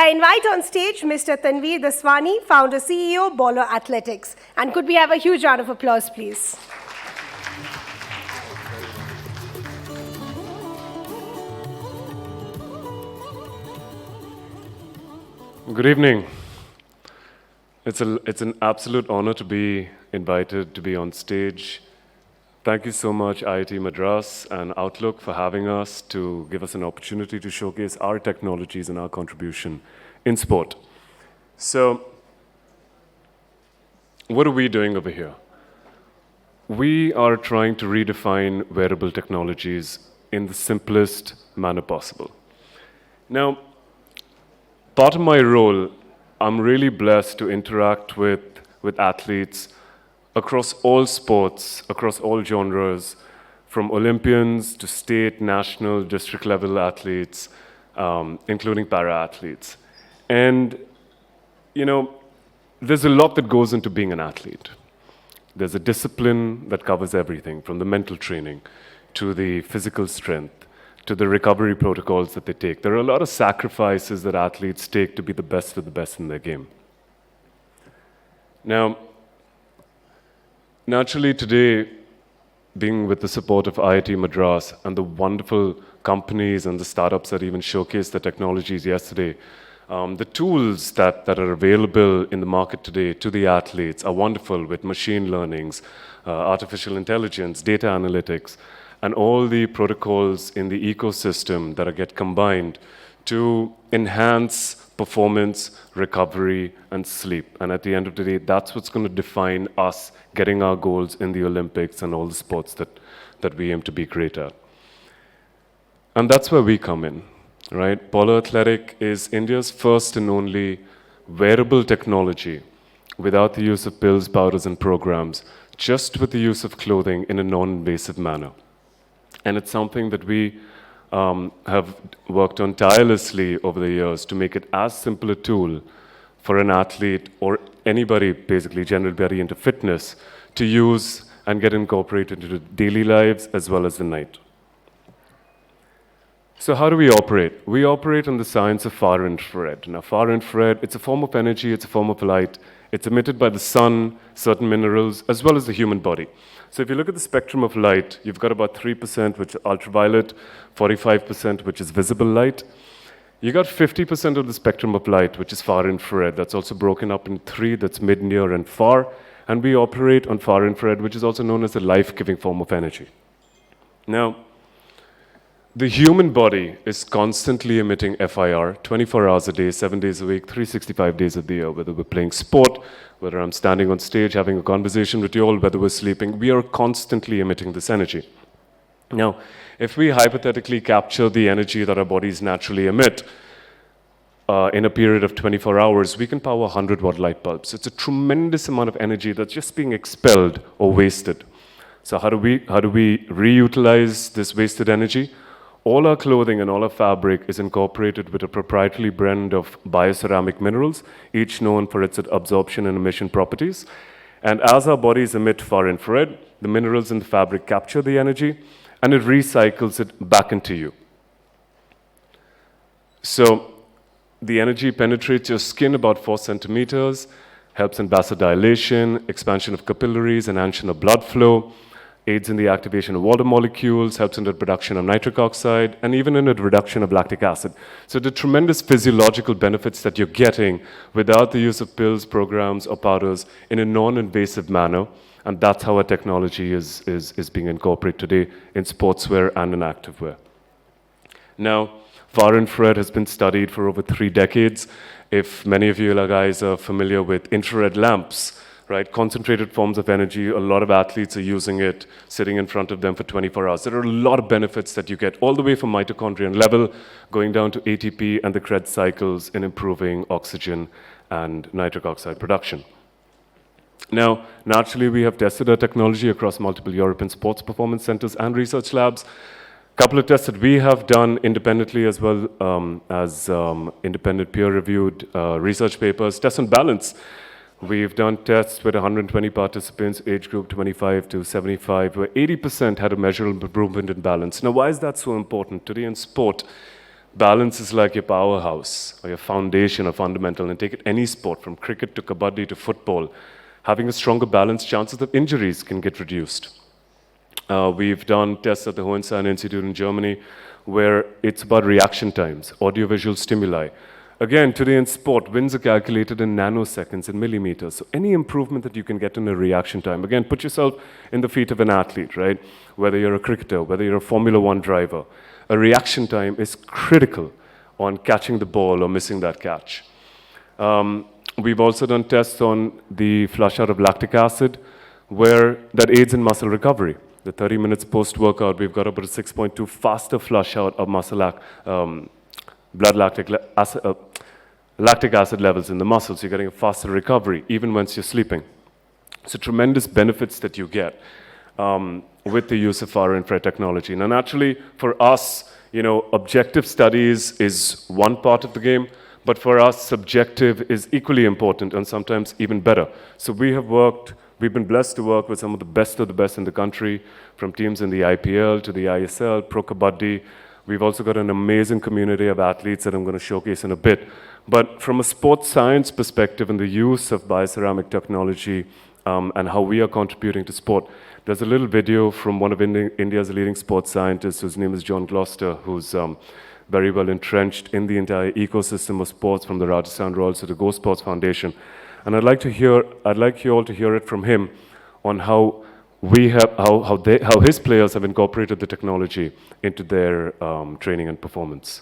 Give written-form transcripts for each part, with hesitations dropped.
I invite on stage Mr. Tanveer Daswani, founder CEO, BALLER Athletics. And could we have a huge round of applause, please? Good evening. It's an absolute honor to be invited to be on stage. Thank you so much, IIT Madras and Outlook, for having us to give us an opportunity to showcase our technologies and our contribution in sport. So, what are we doing over here? We are trying to redefine wearable technologies in the simplest manner possible. Now, part of my role, I'm really blessed to interact with athletes across all sports, across all genres, from Olympians to state, national, district level athletes, including para-athletes. And, you know, there's a lot that goes into being an athlete. There's a discipline that covers everything, from the mental training to the physical strength, to the recovery protocols that they take. There are a lot of sacrifices that athletes take to be the best of the best in their game. Now, naturally today, being with the support of IIT Madras and the wonderful companies and the startups that even showcased the technologies yesterday, the tools that are available in the market today to the athletes are wonderful, with machine learnings, artificial intelligence, data analytics, and all the protocols in the ecosystem that get combined to enhance performance, recovery, and sleep. And at the end of the day, that's what's going to define us getting our goals in the Olympics and all the sports that we aim to be great at. And that's where we come in, right? BALLER Athletic is India's first and only wearable technology without the use of pills, powders, and programs, just with the use of clothing in a non-invasive manner. And it's something that we have worked on tirelessly over the years to make it as simple a tool for an athlete or anybody, basically, generally into fitness, to use and get incorporated into daily lives as well as the night. So how do we operate? We operate on the science of far infrared. Now, far infrared, it's a form of energy, it's a form of light. It's emitted by the sun, certain minerals, as well as the human body. So if you look at the spectrum of light, you've got about 3%, which is ultraviolet, 45%, which is visible light. You got 50% of the spectrum of light, which is far infrared. That's also broken up in three, that's mid, near, and far. And we operate on far infrared, which is also known as a life-giving form of energy. Now, the human body is constantly emitting FIR 24 hours a day, 7 days a week, 365 days of the year, whether we're playing sport, whether I'm standing on stage having a conversation with you all, whether we're sleeping, we are constantly emitting this energy. Now, if we hypothetically capture the energy that our bodies naturally emit in a period of 24 hours, we can power 100-watt light bulbs. It's a tremendous amount of energy that's just being expelled or wasted. So how do we reutilize this wasted energy? All our clothing and all our fabric is incorporated with a proprietary blend of bioceramic minerals, each known for its absorption and emission properties. And as our bodies emit far infrared, the minerals in the fabric capture the energy and it recycles it back into you. So the energy penetrates your skin about 4 centimeters, helps in vasodilation, expansion of capillaries, enhancement of blood flow, aids in the activation of water molecules, helps in the production of nitric oxide, and even in the reduction of lactic acid. So the tremendous physiological benefits that you're getting without the use of pills, programs, or powders in a non-invasive manner, and that's how our technology is being incorporated today in sportswear and in activewear. Now, far infrared has been studied for over 3 decades. If many of you guys are familiar with infrared lamps, right? Concentrated forms of energy, a lot of athletes are using it, sitting in front of them for 24 hours. There are a lot of benefits that you get, all the way from mitochondrial level, going down to ATP and the Krebs cycles in improving oxygen and nitric oxide production. Now, naturally, we have tested our technology across multiple European sports performance centers and research labs. A couple of tests that we have done independently as well as independent peer-reviewed research papers, test on balance. We've done tests with 120 participants, age group 25 to 75, where 80% had a measurable improvement in balance. Now, why is that so important? Today in sport, balance is like your powerhouse or your foundation or fundamental. And take it any sport, from cricket to kabaddi to football. Having a stronger balance, chances of injuries can get reduced. We've done tests at the Hohenstein Institute in Germany where it's about reaction times, audiovisual stimuli. Again, today in sport, wins are calculated in nanoseconds, in millimeters. So any improvement that you can get in a reaction time, again, put yourself in the feet of an athlete, right? Whether you're a cricketer, whether you're a Formula One driver, a reaction time is critical on catching the ball or missing that catch. We've also done tests on the flush out of lactic acid, where that aids in muscle recovery. The 30 minutes post-workout, we've got about a 6.2 faster flush out of blood lactic acid levels in the muscles. You're getting a faster recovery, even once you're sleeping. So tremendous benefits that you get with the use of far-infrared technology. Now, naturally, for us, objective studies is one part of the game, but for us, subjective is equally important and sometimes even better. So we've been blessed to work with some of the best in the country, from teams in the IPL to the ISL, Pro Kabaddi. We've also got an amazing community of athletes that I'm going to showcase in a bit. But from a sports science perspective and the use of bioceramic technology and how we are contributing to sport, there's a little video from one of India's leading sports scientists, whose name is John Gloucester, who's very well entrenched in the entire ecosystem of sports, from the Rajasthan Royals to the Go Sports Foundation. And I'd like you all to hear it from him on how his players have incorporated the technology into their training and performance.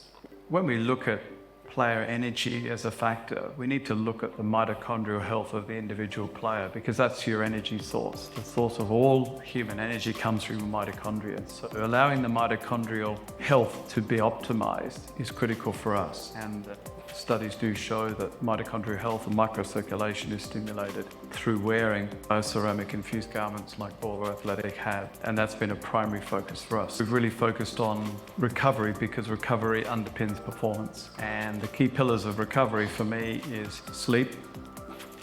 When we look at player energy as a factor, we need to look at the mitochondrial health of the individual player, because that's your energy source. The source of all human energy comes from mitochondria. So allowing the mitochondrial health to be optimized is critical for us. And studies do show that mitochondrial health and microcirculation is stimulated through wearing bioceramic infused garments like BALLER Athletic have, and that's been a primary focus for us. We've really focused on recovery because recovery underpins performance, and the key pillars of recovery for me is sleep,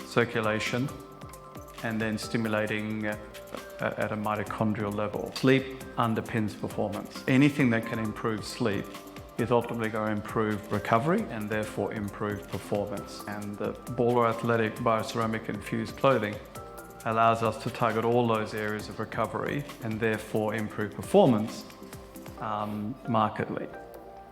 circulation, and then stimulating at a mitochondrial level. Sleep underpins performance. Anything that can improve sleep is ultimately going to improve recovery and therefore improve performance. And the BALLER Athletic bioceramic infused clothing allows us to target all those areas of recovery and therefore improve performance markedly.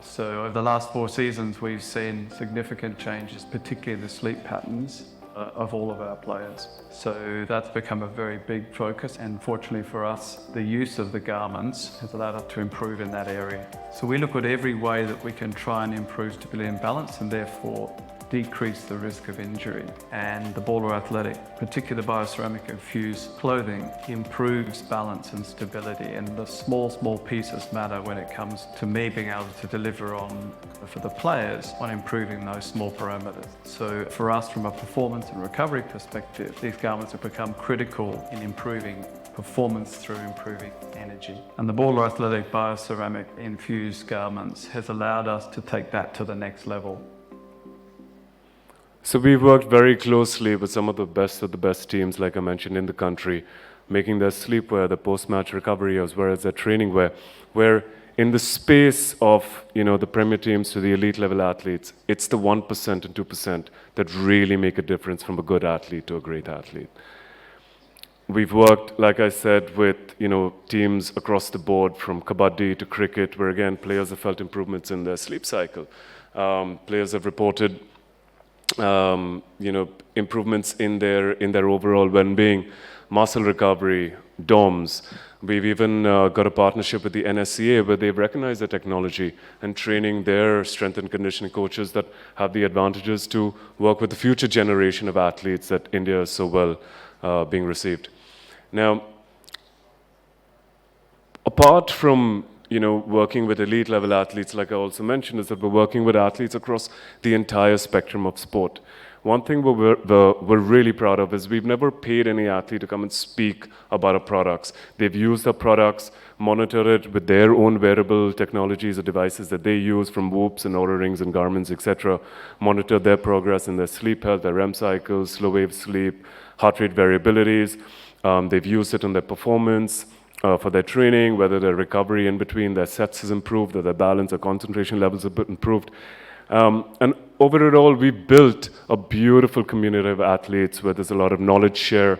So over the last 4 seasons, we've seen significant changes, particularly in the sleep patterns of all of our players. So that's become a very big focus, and fortunately for us, the use of the garments has allowed us to improve in that area. So we look at every way that we can try and improve stability and balance, and therefore decrease the risk of injury. And the BALLER Athletic, particularly the bioceramic infused clothing, improves balance and stability, and the small pieces matter when it comes to me being able to deliver on, for the players, on improving those small parameters. So for us, from a performance and recovery perspective, these garments have become critical in improving performance through improving energy. And the BALLER Athletic bioceramic infused garments has allowed us to take that to the next level. So we've worked very closely with some of the best teams, like I mentioned, in the country, making their sleepwear, the post-match recovery, as well as their training wear, where in the space of the premier teams to the elite level athletes, it's the 1% and 2% that really make a difference from a good athlete to a great athlete. We've worked, like I said, with teams across the board, from kabaddi to cricket, where again players have felt improvements in their sleep cycle. Players have reported improvements in their overall well-being, muscle recovery, DOMS. We've even got a partnership with the NSCA where they've recognized the technology and training their strength and conditioning coaches that have the advantages to work with the future generation of athletes that India is so well being received. Now, apart from working with elite level athletes, like I also mentioned, is that we're working with athletes across the entire spectrum of sport. One thing we're really proud of is we've never paid any athlete to come and speak about our products. They've used our products, monitored it with their own wearable technologies or devices that they use, from Whoops and Oura Rings and Garments, etc. Monitored their progress in their sleep health, their REM cycles, slow wave sleep, heart rate variabilities. They've used it in their performance. for their training, whether their recovery in between their sets is improved, or their balance or concentration levels have improved. And over it all, we built a beautiful community of athletes where there's a lot of knowledge share.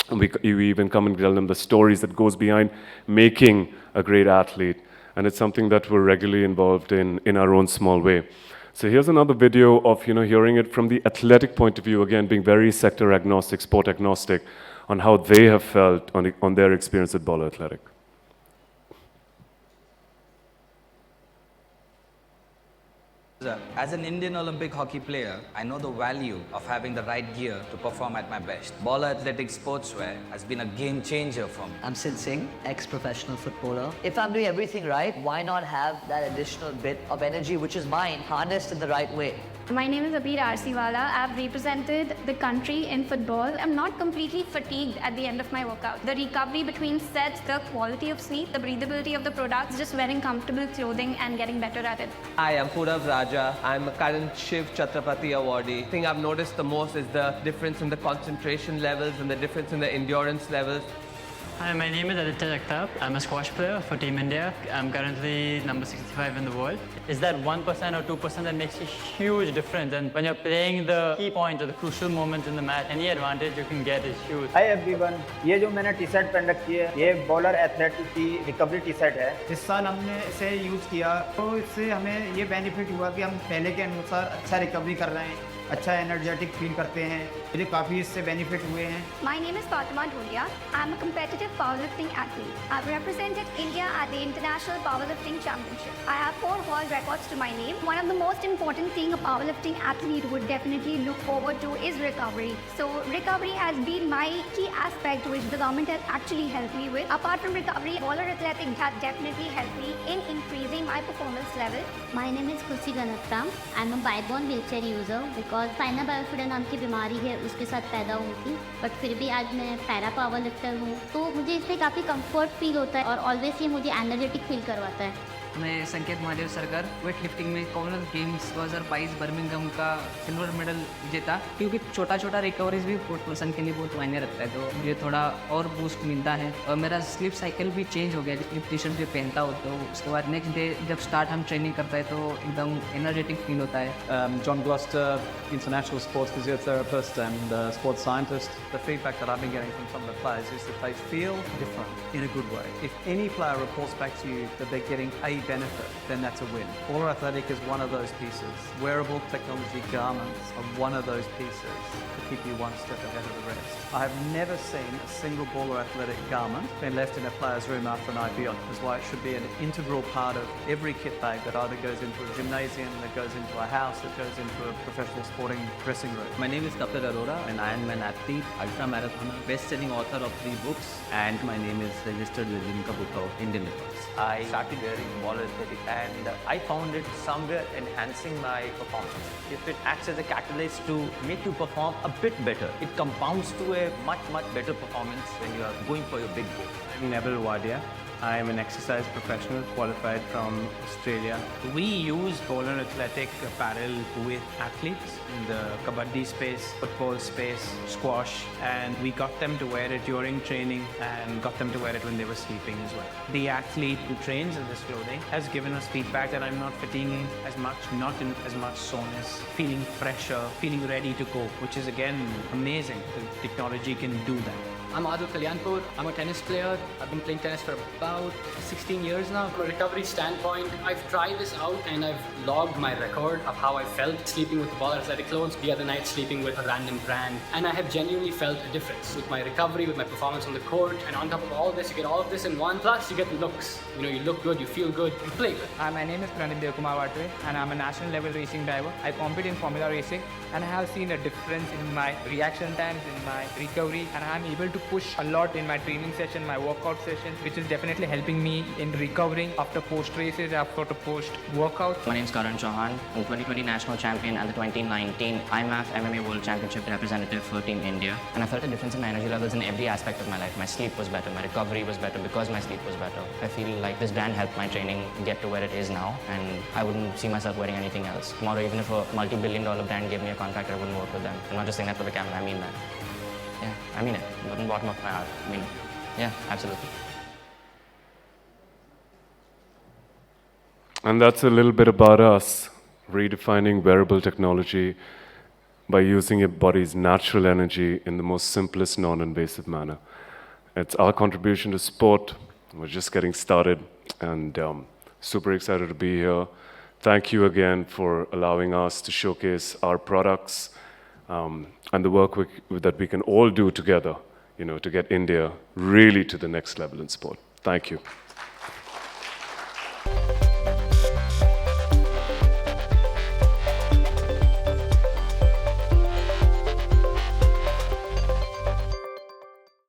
And we even come and tell them the stories that goes behind making a great athlete. And it's something that we're regularly involved in our own small way. So here's another video of hearing it from the athletic point of view, again, being very sector agnostic, sport agnostic, on how they have felt on their experience at Baller Athletic. As an Indian Olympic hockey player, I know the value of having the right gear to perform at my best. Baller Athletic Sportswear has been a game changer for me. I'm Sid Singh, ex-professional footballer. If I'm doing everything right, why not have that additional bit of energy, which is mine, harnessed in the right way? My name is Abir Arsiwala. I've represented the country in football. I'm not completely fatigued at the end of my workout. The recovery between sets, the quality of sleep, the breathability of the products, just wearing comfortable clothing and getting better at it. Hi, I'm Purav Raja. I'm a current Shiv Chhatrapati awardee. The thing I've noticed the most is the difference in the concentration levels and the difference in the endurance levels. Hi, my name is Aditya Jagtap. I'm a squash player for Team India. I'm currently number 65 in the world. Is that 1% or 2% that makes a huge difference? And when you're playing the key point or the crucial moments in the match, any advantage you can get is huge. Hi everyone, ये जो मैंने T shirt पहन रखी है, ये bowler athletic की recovery T shirt है. इस साल हमने इसे यूज़ किया, तो इससे हमें ये बेनिफिट हुआ कि हम पहले के अनुसार अच्छा रिकवरी कर रहे हैं, अच्छा एनर्जेटिक फील करते हैं. मुझे काफ़ी इससे बेनिफिट हुए हैं. My name is Fatima Dhulia. I'm a competitive powerlifting athlete. I've represented India at the International Powerlifting Championship. I have 4 world records to my name. One of the most important thing a powerlifting athlete would definitely look forward to is recovery. So recovery has been my key aspect which the government has actually helped me with. Apart from recovery, Baller Athletic has definitely helped me in increasing my performance level. My name is Kusi Ganatram. I'm a byborn wheelchair user because spina bifida नाम की बीमारी है उसके साथ पैदा हुई थी, but फिर भी आज मैं पैरा पावर लिफ्टर हूँ, तो मुझे इसमें काफ़ी कंफर्ट फील होता है और ऑलवेज ये मुझे एनर्जेटिक फील करवाता है. मैं संकेत महादेव सरकार वेट लिफ्टिंग में कॉमनवेल्थ गेम्स 2022 बर्मिंघम का सिल्वर मेडल जीता, क्योंकि छोटा छोटा रिकवरीज भी पर्सन के लिए बहुत मायने रखता है, तो मुझे थोड़ा और बूस्ट मिलता है. और मेरा स्लीप साइकिल भी चेंज हो गया. स्लीप टी शर्ट जो पहनता हो तो उसके बाद नेक्स्ट डे जब स्टार्ट हम ट्रेनिंग करता है तो एकदम एनर्जेटिक फील होता है. John Gloucester, international sports physiotherapist and sports scientist. The feedback that I've been getting from some of the players is that they feel different in a good way. If any player reports back to you that they're getting a benefit, then that's a win. Baller Athletic is one of those pieces. Wearable technology garments are one of those pieces to keep you one step ahead of the rest. I have never seen a single Baller Athletic garment been left in a player's room after an IPO. That's why it should be an integral part of every kit bag that either goes into a gymnasium, that goes into a house, that goes into a professional sporting dressing room. My name is Kapil Arora, an Ironman athlete, ultra marathoner, best-selling author of 3 books, and my name is registered with Limca Book of Indian Records. I started wearing Baller Athletic and I found it somewhere enhancing my performance. If it acts as a catalyst to make you perform a bit better, it compounds to a much better performance when you are going for your big goal. I'm Neville Wadia. I am an exercise professional qualified from Australia. We use Baller Athletic apparel with athletes in the kabaddi space, football space, squash, and we got them to wear it during training and got them to wear it when they were sleeping as well. The athlete who trains in this clothing has given us feedback that I'm not fatiguing as much, not in as much soreness, feeling fresher, feeling ready to go, which is again amazing. The technology can do that. I'm Adil Kalyanpur. I'm a tennis player. I've been playing tennis for about 16 years now. From a recovery standpoint, I've tried this out and I've logged my record of how I felt sleeping with the Baller Athletic clothes, the other night sleeping with a random brand. And I have genuinely felt a difference with my recovery, with my performance on the court. And on top of all this, you get all of this in one. Plus, you get the looks. You know, you look good, you feel good, you play good. My name is Pranit Devkumar Vatve and I'm a national level racing driver. I compete in Formula Racing and I have seen a difference in my reaction times, in my recovery, and I'm able to push a lot in my training session, my workout sessions, which is definitely helping me in recovering after post races, after post workouts. My name is Karan Chauhan. I'm the 2020 national champion and the 2019 IMAF MMA World Championship representative for Team India. And I felt a difference in my energy levels in every aspect of my life. My sleep was better, my recovery was better because my sleep was better. I feel like this brand helped my training get to where it is now, and I wouldn't see myself wearing anything else. Tomorrow, even if a multi-billion-dollar brand gave me a contract, I wouldn't work with them. I'm not just saying that for the camera, I mean that. Yeah, I mean it. From the bottom of my heart, I mean it. Yeah, absolutely. And that's a little bit about us, redefining wearable technology by using your body's natural energy in the most simplest, non-invasive manner. It's our contribution to sport. We're just getting started, and super excited to be here. Thank you again for allowing us to showcase our products and the work that we can all do together, to get India really to the next level in sport. Thank you.